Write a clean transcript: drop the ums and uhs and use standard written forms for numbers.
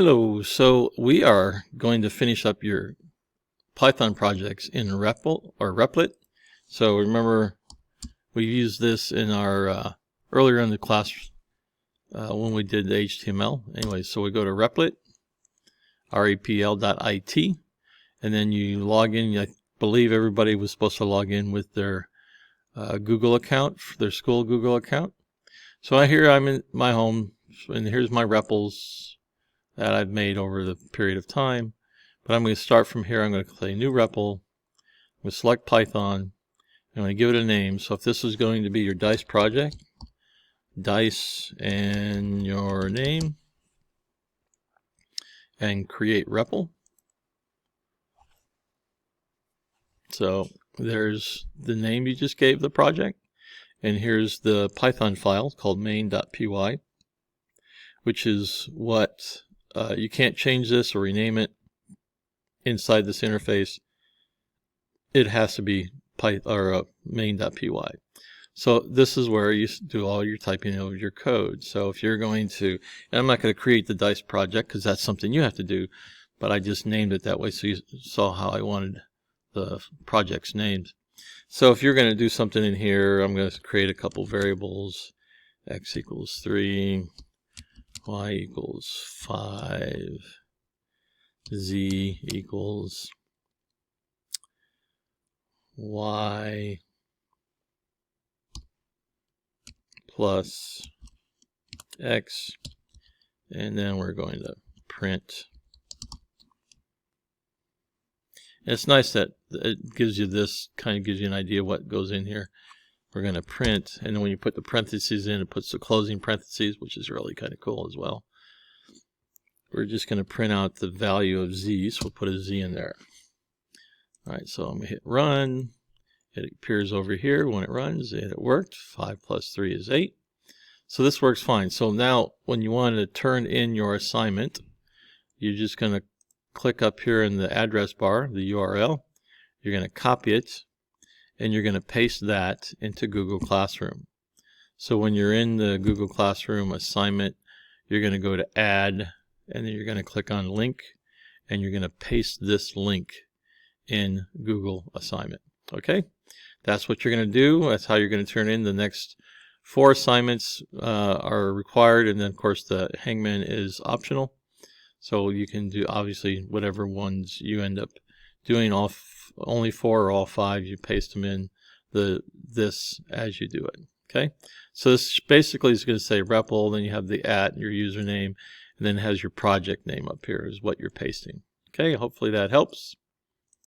Hello, so we are going to finish up your Python projects in Repl or Replit. So remember, we used this in our earlier in the class when we did the HTML. Anyway, so we go to Replit, repl.it, and then you log in. I believe everybody was supposed to log in with their Google account, their school Google account. So here I'm in my home, and here's my Repls that I've made over the period of time. But I'm going to start from here. I'm going to say new REPL. I'm going to select Python. I'm going to give it a name. So if this is going to be your DICE project, DICE and your name, and create REPL. So there's the name you just gave the project. And here's the Python file called main.py, which is what you can't change this or rename it inside this interface. It has to be main.py. So this is where you do all your typing of your code. So if you're going to, and I'm not going to create the DICE project because that's something you have to do, but I just named it that way so you saw how I wanted the project's names. So if you're going to do something in here, I'm going to create a couple variables. X equals 3, y equals 5, z equals y plus x, and then we're going to print. And it's nice that it gives you this, kind of gives you an idea what goes in here. We're going to print, and then when you put the parentheses in, it puts the closing parentheses, which is really kind of cool as well. We're just going to print out the value of z, so we'll put a z in there. All right, so I'm going to hit run. It appears over here when it runs, and it worked. 5 plus 3 is 8. So this works fine. So now when you want to turn in your assignment, you're just going to click up here in the address bar, the URL. You're going to copy it, and you're going to paste that into Google Classroom. So when you're in the Google Classroom assignment, you're going to go to add, and then you're going to click on link, and you're going to paste this link in Google assignment. Okay, that's what you're going to do. That's how you're going to turn in the next 4 assignments are required, and then of course the hangman is optional. So you can do obviously whatever ones you end up doing, only 4 or all 5, you paste them in this as you do it. Okay, so this basically is going to say REPL, then you have the your username, and then it has your project name up here is what you're pasting. Okay, hopefully that helps.